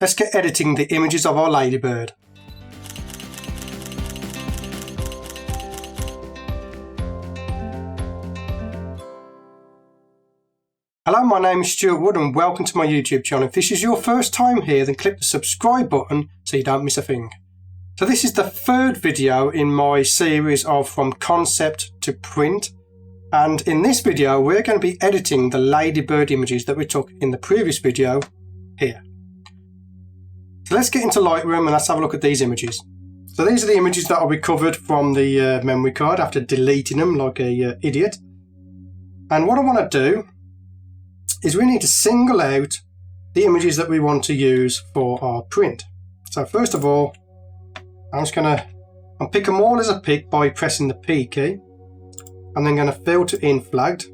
let's get editing the images of our ladybird. Hello, my name is Stewart Wood and welcome to my YouTube channel. If this is your first time here, then click the subscribe button so you don't miss a thing. So this is the third video in my series of From Concept to Print. And in this video, we're going to be editing the ladybird images that we took in the previous video here. So let's get into Lightroom and let's have a look at these images. So these are the images that I recovered from the memory card after deleting them like a idiot. And what I want to do is we need to single out the images that we want to use for our print. So first of all, I'm pick them all as a pick by pressing the P key, and then going to filter in flagged.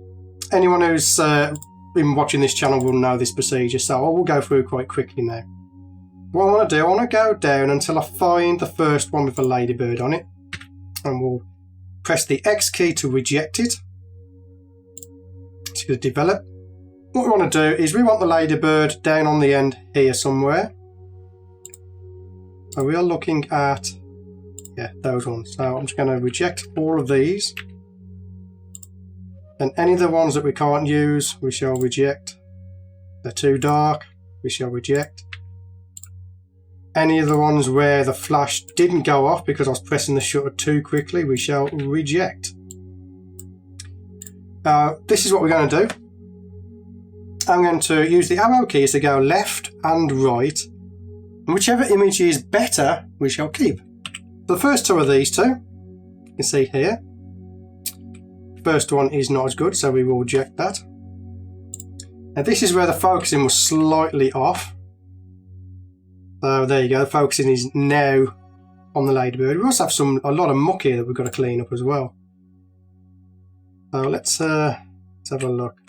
Anyone who's been watching this channel will know this procedure, so I will go through quite quickly now. What I want to do, I want to go down until I find the first one with a ladybird on it, and we'll press the X key to reject it. It's going to develop. What we want to do is we want the ladybird down on the end here somewhere. So we are looking at, those ones. So I'm just going to reject all of these. And any of the ones that we can't use, we shall reject. They're too dark, we shall reject. Any of the ones where the flash didn't go off because I was pressing the shutter too quickly, we shall reject. This is what we're going to do. I'm going to use the arrow keys to go left and right, and whichever image is better we shall keep. The first two of these two, you can see here, first one is not as good, so we will reject that. Now this is where the focusing was slightly off, so there you go, the focusing is now on the ladybird. We also have a lot of muck here that we've got to clean up as well. So let's have a look.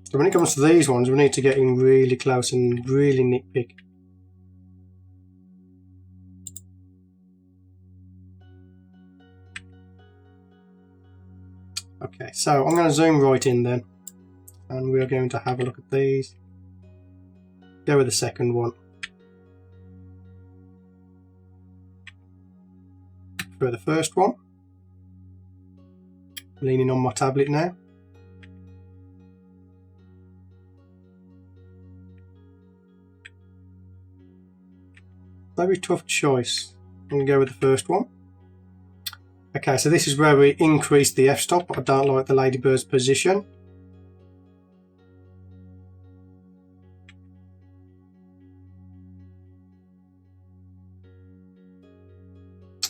So when it comes to these ones, we need to get in really close and really nitpick. Okay, so I'm going to zoom right in then, and we're going to have a look at these. Go with the second one. For the first one. Leaning on my tablet now. Very tough choice. I'm going to go with the first one. Okay, so this is where we increase the f-stop, but I don't like the ladybird's position.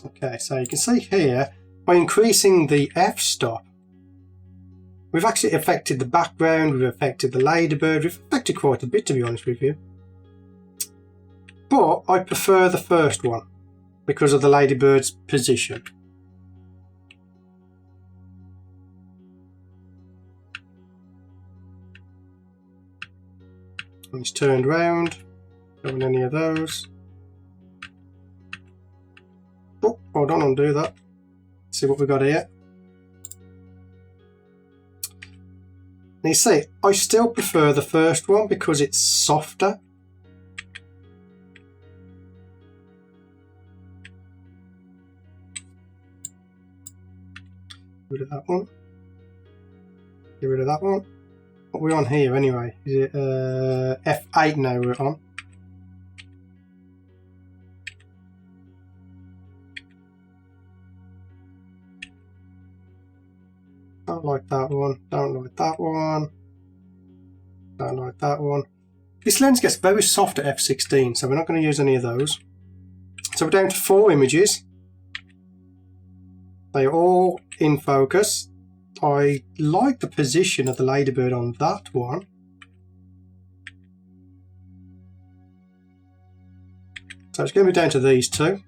Okay, so you can see here, by increasing the f-stop, we've actually affected the background, we've affected the ladybird, we've affected quite a bit, to be honest with you. But I prefer the first one because of the ladybird's position. And it's turned round, don't want any of those. Oh, hold on, undo that. Let's see what we've got here. And you see, I still prefer the first one because it's softer. Get rid of that one. Get rid of that one. What are we on here anyway? Is it F8 now we're on? Don't like that one. Don't like that one. Don't like that one. This lens gets very soft at F16, so we're not going to use any of those. So we're down to 4 images. They are all in focus. I like the position of the ladybird on that one. So it's going to be down to these two.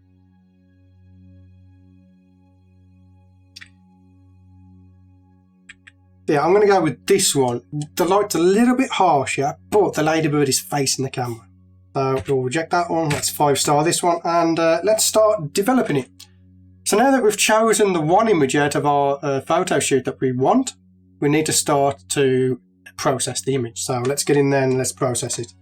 Yeah, I'm going to go with this one. The light's a little bit harsher, but the ladybird is facing the camera. So we'll reject that one. Let's 5-star this one, and let's start developing it. So now that we've chosen the one image out of our photo shoot that we want, we need to start to process the image. So let's get in there and let's process it.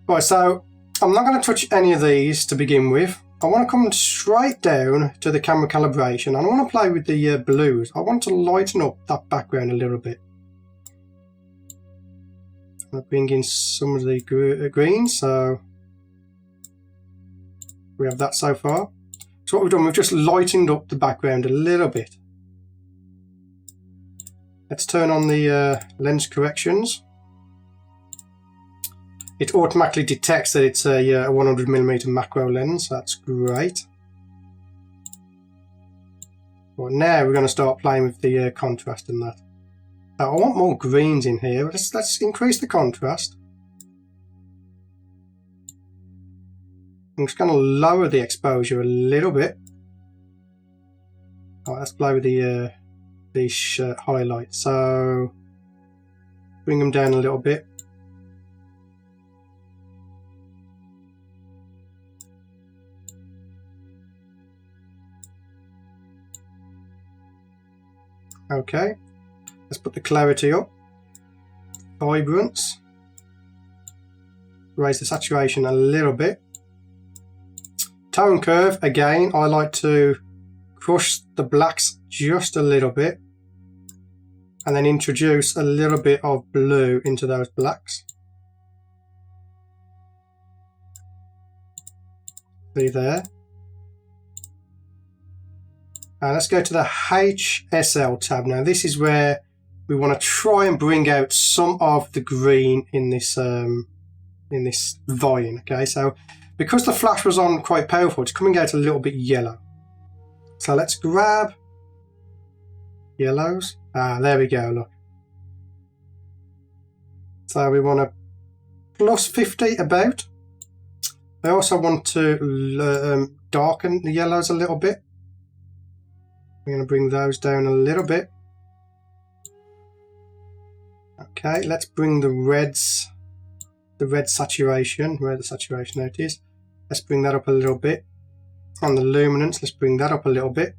Right, so I'm not going to touch any of these to begin with. I want to come straight down to the camera calibration and I want to play with the blues. I want to lighten up that background a little bit. I'm going to bring in some of the greens, so we have that so far. So what we've done, we've just lightened up the background a little bit. Let's turn on the lens corrections. It automatically detects that it's a 100mm macro lens. That's great. Well, now we're going to start playing with the contrast and that. Now, I want more greens in here. Let's increase the contrast. I'm just going to lower the exposure a little bit. All right, let's play with these highlights. So bring them down a little bit. Okay, let's put the clarity up, vibrance, raise the saturation a little bit. Tone curve, again, I like to crush the blacks just a little bit and then introduce a little bit of blue into those blacks. See there. Let's go to the HSL tab now. This is where we want to try and bring out some of the green in this vine. Okay, so because the flash was on quite powerful, it's coming out a little bit yellow. So let's grab yellows. There we go, look. So we want to plus 50 about. I also want to darken the yellows a little bit. We're going to bring those down a little bit. Okay, let's bring the reds, the red saturation, where the saturation note is. Let's bring that up a little bit. And the luminance, let's bring that up a little bit.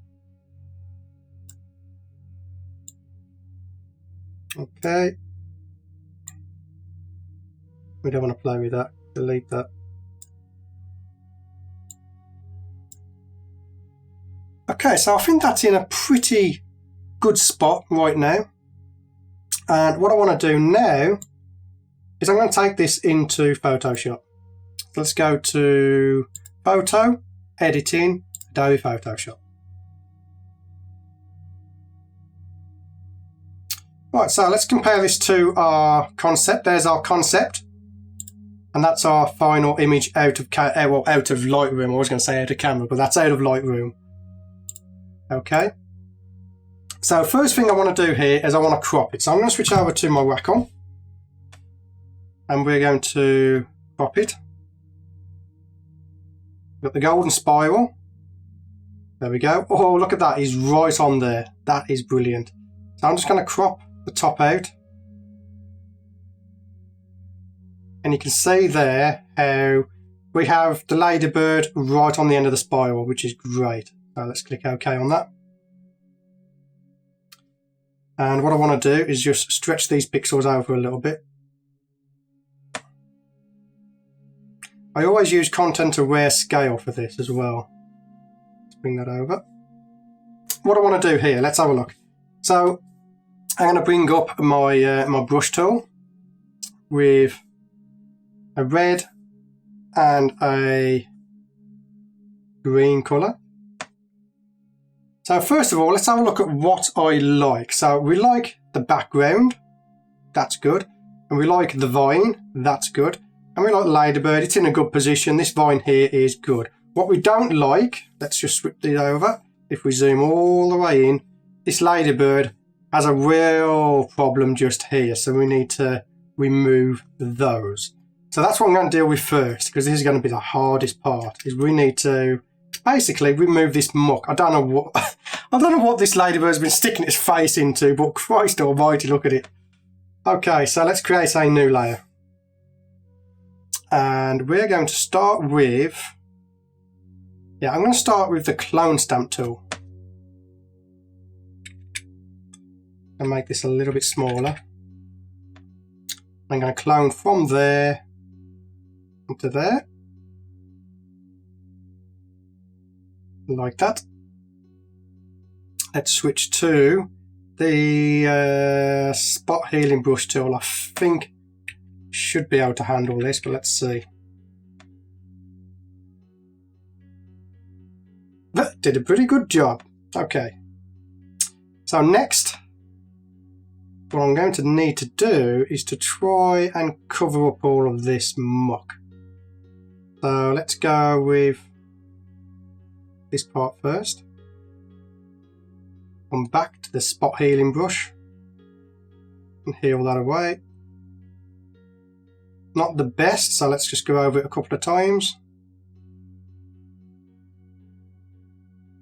Okay. We don't want to play with that. Delete that. Okay, so I think that's in a pretty good spot right now. And what I want to do now is I'm going to take this into Photoshop. Let's go to Photo, Editing, Adobe Photoshop. Right, so let's compare this to our concept. There's our concept. And that's our final image out of Lightroom. I was going to say out of camera, but that's out of Lightroom. Okay, so first thing I want to do here is I want to crop it. So I'm going to switch over to my Wacom and we're going to crop it. Got the golden spiral. There we go. Oh, look at that. He's right on there. That is brilliant. So I'm just going to crop the top out. And you can see there how we have the ladybird right on the end of the spiral, which is great. So let's click OK on that. And what I want to do is just stretch these pixels over a little bit. I always use content aware scale for this as well. Let's bring that over. What I want to do here, let's have a look. So I'm going to bring up my my brush tool with a red and a green colour. So first of all, let's have a look at what I like. So we like the background, that's good. And we like the vine, that's good. And we like ladybird, it's in a good position. This vine here is good. What we don't like, let's just swip these over. If we zoom all the way in, this ladybird has a real problem just here. So we need to remove those. So that's what I'm going to deal with first, because this is going to be the hardest part, is we need to basically remove this muck. I don't know what this ladybird's been sticking its face into, but Christ almighty, look at it. Okay, so let's create a new layer. And we're going to start with, I'm going to start with the clone stamp tool. And make this a little bit smaller. I'm going to clone from there into there. Like that. Let's switch to the spot healing brush tool. I think should be able to handle this, but let's see. That did a pretty good job. Okay. So next, what I'm going to need to do is to try and cover up all of this muck. So let's go with this part first. Come back to the spot healing brush and heal that away. Not the best, so let's just go over it a couple of times.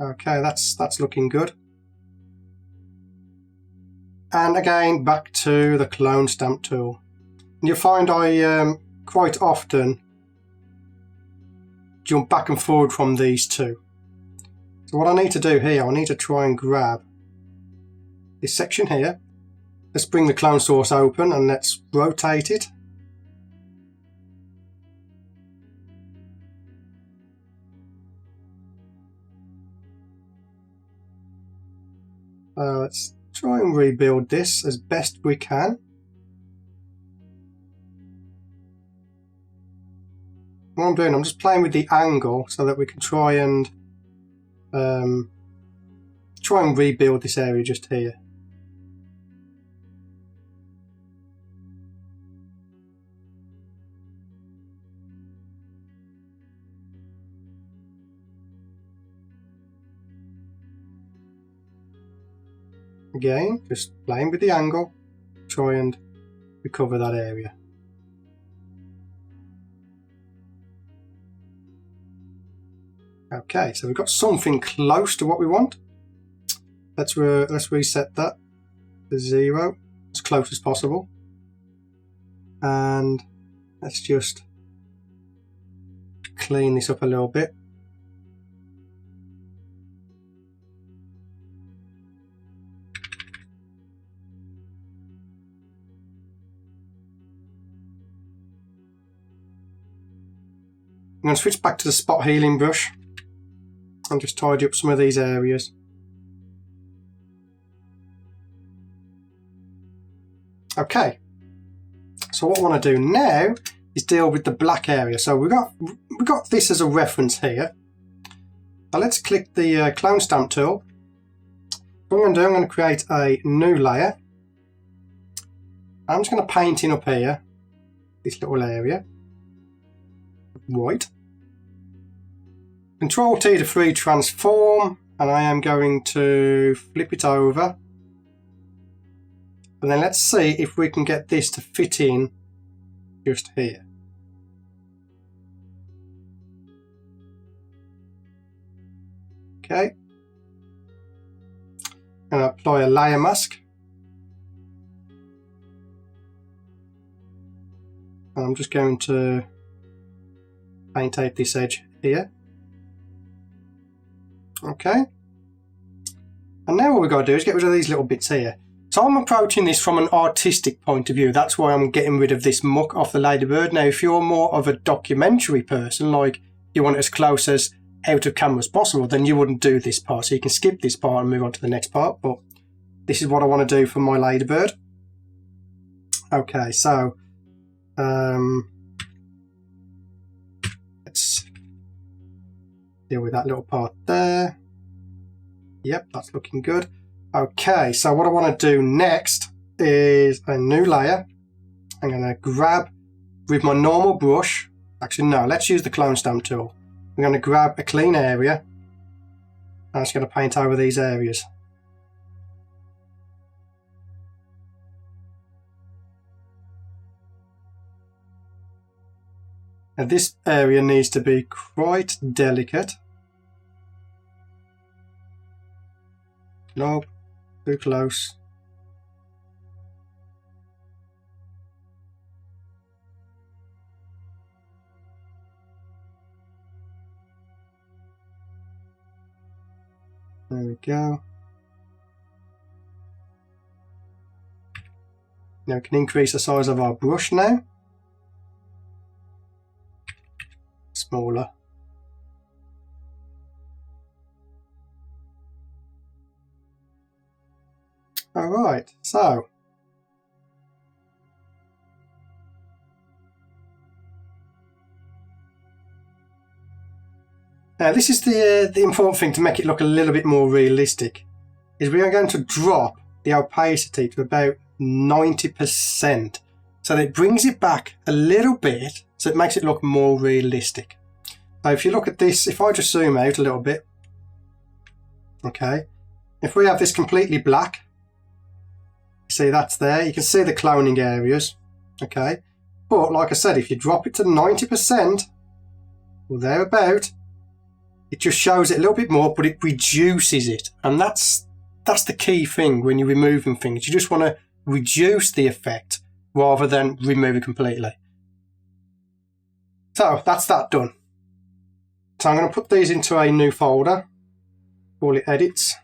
Okay, that's looking good. And again, back to the clone stamp tool. And you'll find I quite often jump back and forward from these two. So what I need to do here, I need to try and grab this section here. Let's bring the clone source open and let's rotate it. Let's try and rebuild this as best we can. What I'm doing, I'm just playing with the angle so that we can try and rebuild this area just here. Again, just playing with the angle, try and recover that area. Okay, so we've got something close to what we want. Let's reset that to 0, as close as possible. And let's just clean this up a little bit. I'm going to switch back to the spot healing brush and just tidy up some of these areas. Okay, so what I want to do now is deal with the black area. So we got this as a reference here. Now let's click the clone stamp tool. What I'm going to do, I'm going to create a new layer. I'm just going to paint in up here this little area. White. Control T to free transform, and I am going to flip it over. And then let's see if we can get this to fit in just here. Okay. And apply a layer mask. And I'm just going to paint out this edge here. Okay. And now what we've got to do is get rid of these little bits here. So I'm approaching this from an artistic point of view. That's why I'm getting rid of this muck off the ladybird. Now, if you're more of a documentary person, like you want it as close as out of camera as possible, then you wouldn't do this part. So you can skip this part and move on to the next part. But this is what I want to do for my ladybird. Okay, so let's deal with that little part there. Yep, that's looking good. Okay, so what I want to do next is a new layer. I'm going to grab with my normal brush. Actually, no, let's use the clone stamp tool. I'm going to grab a clean area. I'm just going to paint over these areas. Now this area needs to be quite delicate. Nope, too close. There we go. Now we can increase the size of our brush now. smaller. Alright, so now this is the important thing to make it look a little bit more realistic, is we are going to drop the opacity to about 90%, so that it brings it back a little bit, so it makes it look more realistic. So if you look at this, if I just zoom out a little bit, okay, if we have this completely black, you see that's there, you can see the cloning areas, okay, but like I said, if you drop it to 90% or thereabout, it just shows it a little bit more, but it reduces it, and that's the key thing when you're removing things. You just want to reduce the effect rather than remove it completely. So that's that done. So I'm going to put these into a new folder, call it edits.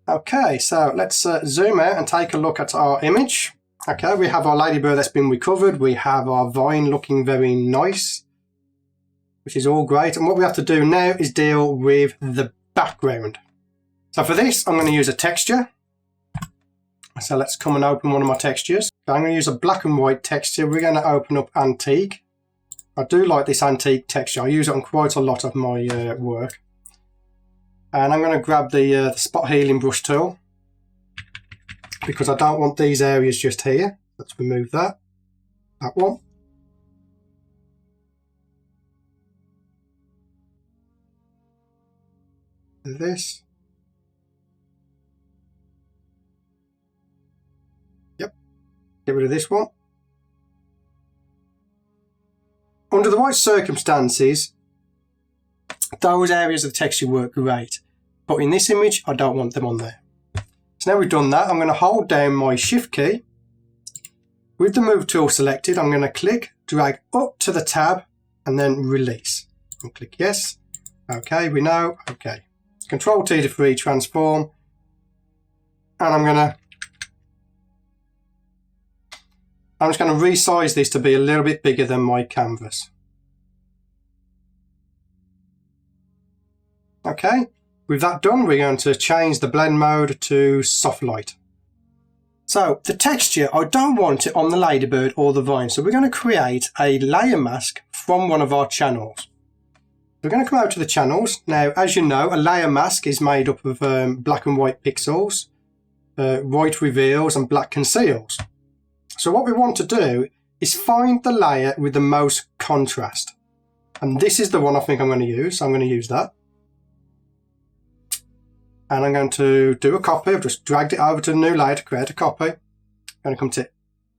Okay, so let's zoom out and take a look at our image. Okay, we have our ladybird that's been recovered. We have our vine looking very nice, which is all great. And what we have to do now is deal with the background. So for this, I'm going to use a texture. So let's come and open one of my textures. So I'm going to use a black and white texture. We're going to open up Antique. I do like this Antique texture. I use it on quite a lot of my work. And I'm going to grab the spot healing brush tool, because I don't want these areas just here. Let's remove that. That one. And this. Yep. Get rid of this one. Under the right circumstances, those areas of the texture work great. But in this image, I don't want them on there. So now we've done that, I'm going to hold down my Shift key. With the Move tool selected, I'm going to click, drag up to the tab, and then release. And click Yes. Okay, we know. Okay. Control T to free transform. And I'm just going to resize this to be a little bit bigger than my canvas. Okay. With that done, we're going to change the blend mode to soft light. So the texture, I don't want it on the ladybird or the vine. So we're going to create a layer mask from one of our channels. We're going to come out to the channels. Now, as you know, a layer mask is made up of black and white pixels, white reveals and black conceals. So what we want to do is find the layer with the most contrast. And this is the one I think I'm going to use. So I'm going to use that. And I'm going to do a copy. I've just dragged it over to a new layer to create a copy. I'm going to come to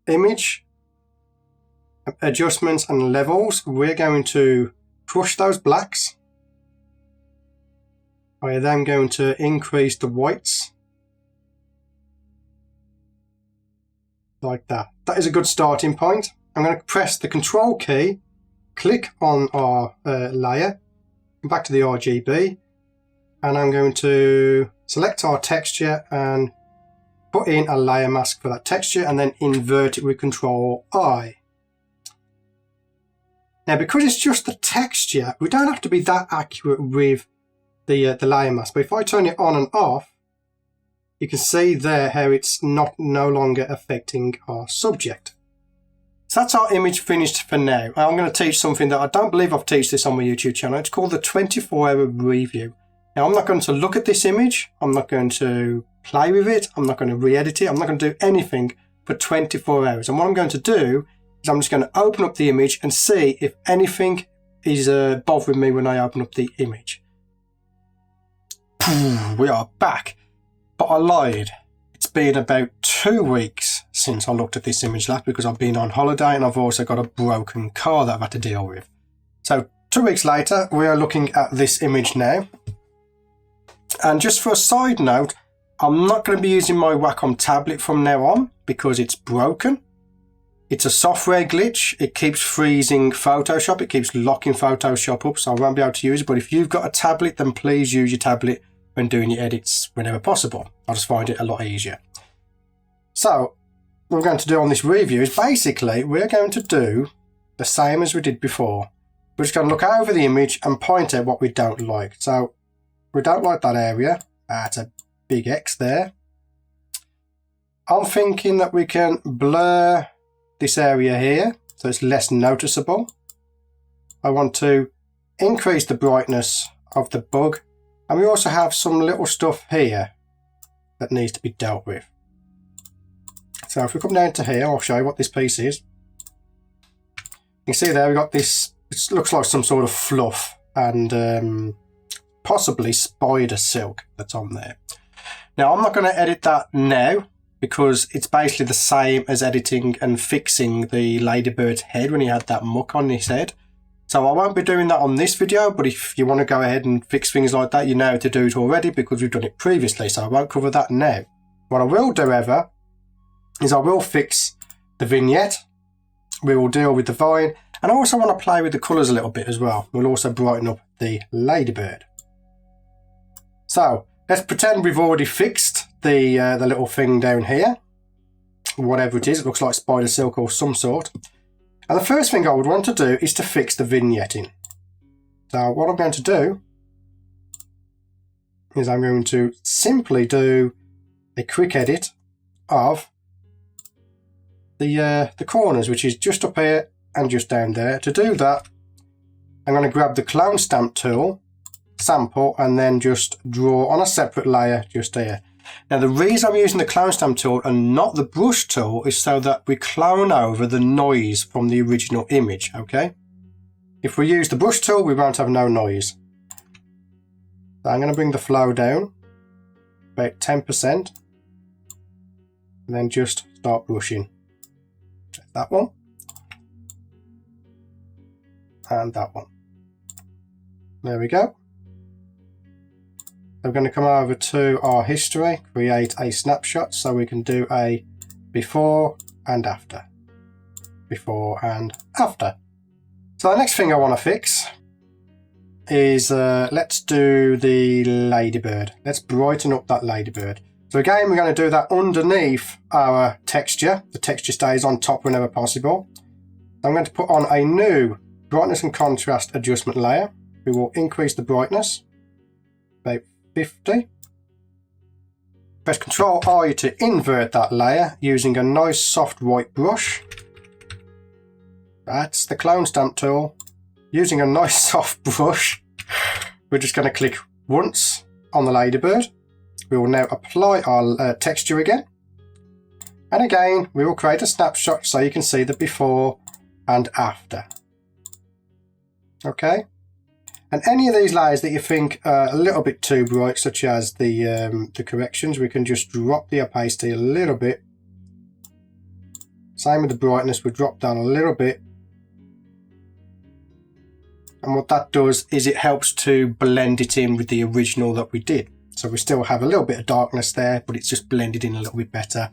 Image, Adjustments and Levels. We're going to crush those blacks. I am then going to increase the whites. Like that. That is a good starting point. I'm going to press the Control key, click on our layer, come back to the RGB. And I'm going to select our texture and put in a layer mask for that texture and then invert it with Control I. Now, because it's just the texture, we don't have to be that accurate with the layer mask. But if I turn it on and off, you can see there how it's no longer affecting our subject. So that's our image finished for now. I'm going to teach something that I don't believe I've taught this on my YouTube channel. It's called the 24-hour review. Now, I'm not going to look at this image, I'm not going to play with it, I'm not going to re-edit it, I'm not going to do anything for 24 hours. And what I'm going to do is I'm just going to open up the image and see if anything is bothering me when I open up the image. We are back, but I lied. It's been about 2 weeks since I looked at this image last, because I've been on holiday and I've also got a broken car that I've had to deal with. So 2 weeks later, we are looking at this image now. And just for a side note, I'm not going to be using my Wacom tablet from now on because it's broken. It's a software glitch. It keeps freezing Photoshop. It keeps locking Photoshop up, so I won't be able to use it. But if you've got a tablet, then please use your tablet when doing your edits whenever possible. I just find it a lot easier. So we're going to do on this review is basically we're going to do the same as we did before. We're just going to look over the image and point out what we don't like. So we don't like that area. That's a big X there. I'm thinking that we can blur this area here so it's less noticeable. I want to increase the brightness of the bug, and we also have some little stuff here that needs to be dealt with. So if we come down to here, I'll show you what this piece is. You can see there we've got this, it looks like some sort of fluff and possibly spider silk that's on there. Now I'm not going to edit that now because it's basically the same as editing and fixing the ladybird's head when he had that muck on his head. So I won't be doing that on this video, but if you want to go ahead and fix things like that, you know how to do it already because we've done it previously, so I won't cover that now. What I will do, however, is I will fix the vignette, we will deal with the vine, and I also want to play with the colours a little bit as well. We'll also brighten up the ladybird. So let's pretend we've already fixed the little thing down here, whatever it is. It looks like spider silk or some sort. And the first thing I would want to do is to fix the vignetting. So what I'm going to do is I'm going to simply do a quick edit of the corners, which is just up here and just down there. To do that, I'm going to grab the clone stamp tool, sample, and then just draw on a separate layer just here. Now the reason I'm using the clone stamp tool and not the brush tool is so that we clone over the noise from the original image, okay? If we use the brush tool, we won't have no noise. So I'm going to bring the flow down about 10% and then just start brushing. That one and that one. There we go. We're going to come over to our history, create a snapshot so we can do a before and after. Before and after. So the next thing I want to fix is let's do the ladybird. Let's brighten up that ladybird. So again, we're going to do that underneath our texture. The texture stays on top whenever possible. I'm going to put on a new brightness and contrast adjustment layer. We will increase the brightness about 50. Press Ctrl I to invert that layer using a nice soft white brush. That's the clone stamp tool. Using a nice soft brush, we're just going to click once on the ladybird. We will now apply our texture again. And again, we will create a snapshot so you can see the before and after. Okay. And any of these layers that you think are a little bit too bright, such as the corrections, we can just drop the opacity a little bit. Same with the brightness, we drop down a little bit. And what that does is it helps to blend it in with the original that we did. So we still have a little bit of darkness there, but it's just blended in a little bit better.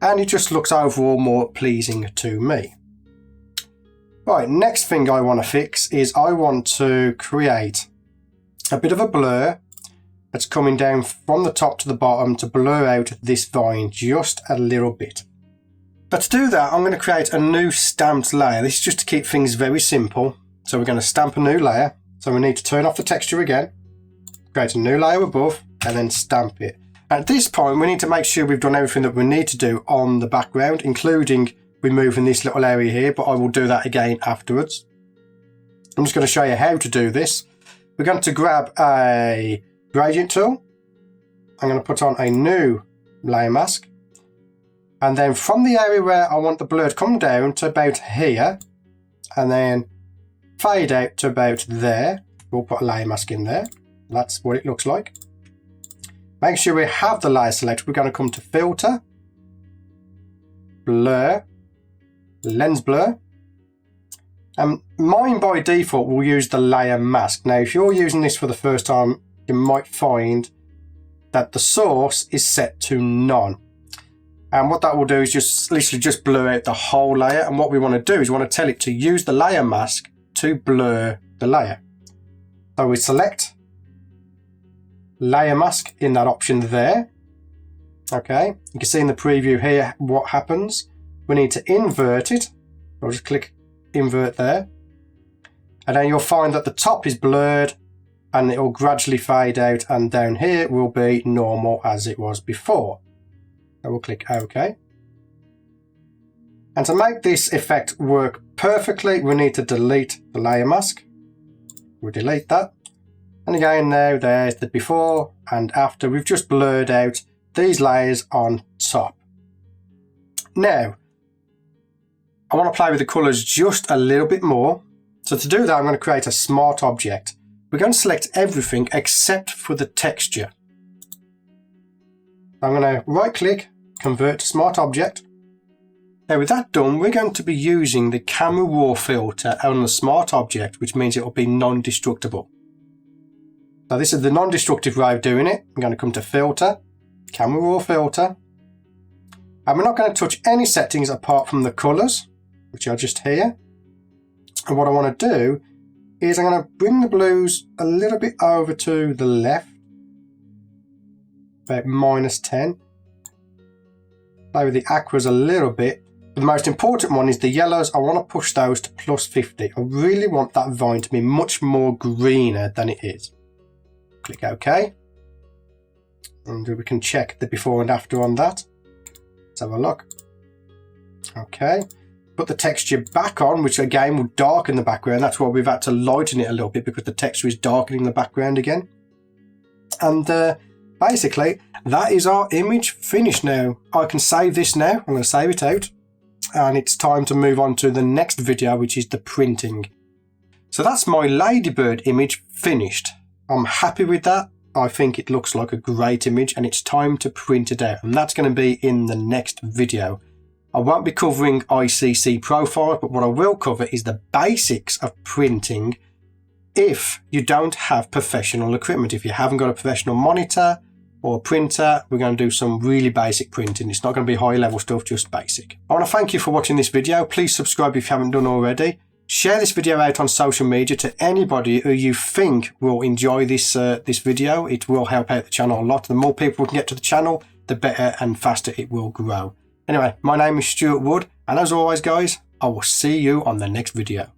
And it just looks overall more pleasing to me. Right, next thing I want to fix is I want to create a bit of a blur that's coming down from the top to the bottom to blur out this vine just a little bit. But to do that, I'm going to create a new stamped layer. This is just to keep things very simple. So we're going to stamp a new layer. So we need to turn off the texture again, create a new layer above, and then stamp it. At this point, we need to make sure we've done everything that we need to do on the background, including removing this little area here, but I will do that again afterwards. I'm just going to show you how to do this. We're going to grab a gradient tool. I'm going to put on a new layer mask. And then from the area where I want the blur to come down to about here, and then fade out to about there, we'll put a layer mask in there. That's what it looks like. Make sure we have the layer selected. We're going to come to Filter, Blur, Lens Blur. And mine by default will use the layer mask. Now, if you're using this for the first time, you might find that the source is set to none. And what that will do is just literally just blur out the whole layer. And what we want to do is we want to tell it to use the layer mask to blur the layer. So we select layer mask in that option there. Okay, you can see in the preview here what happens. we need to invert it. I'll just click invert there. And then you'll find that the top is blurred and it will gradually fade out, and down here will be normal as it was before. I will click OK. And to make this effect work perfectly, we need to delete the layer mask. We'll delete that. And again, now there's the before and after. We've just blurred out these layers on top. Now, I want to play with the colours just a little bit more. So to do that, I'm going to create a smart object. We're going to select everything except for the texture. I'm going to right click, convert to smart object. Now with that done, we're going to be using the camera raw filter on the smart object, which means it will be non-destructible. So this is the non-destructive way of doing it. I'm going to come to filter, camera raw filter. And we're not going to touch any settings apart from the colours, which are just here. And what I want to do is I'm going to bring the blues a little bit over to the left, about -10. Play with the aquas a little bit. But the most important one is the yellows. I want to push those to +50. I really want that vine to be much more greener than it is. Click OK. And we can check the before and after on that. Let's have a look. OK. Put the texture back on, which again will darken the background. That's why we've had to lighten it a little bit, because the texture is darkening the background again. And basically, that is our image finished now. I can save this now. I'm going to save it out. And it's time to move on to the next video, which is the printing. So that's my ladybird image finished. I'm happy with that. I think it looks like a great image, and it's time to print it out. And that's going to be in the next video. I won't be covering ICC profile, but what I will cover is the basics of printing if you don't have professional equipment. If you haven't got a professional monitor or printer, we're going to do some really basic printing. It's not going to be high level stuff, just basic. I want to thank you for watching this video. Please subscribe if you haven't done already. Share this video out on social media to anybody who you think will enjoy this video. It will help out the channel a lot. The more people we can get to the channel, the better and faster it will grow. Anyway, my name is Stewart Wood, and as always guys, I will see you on the next video.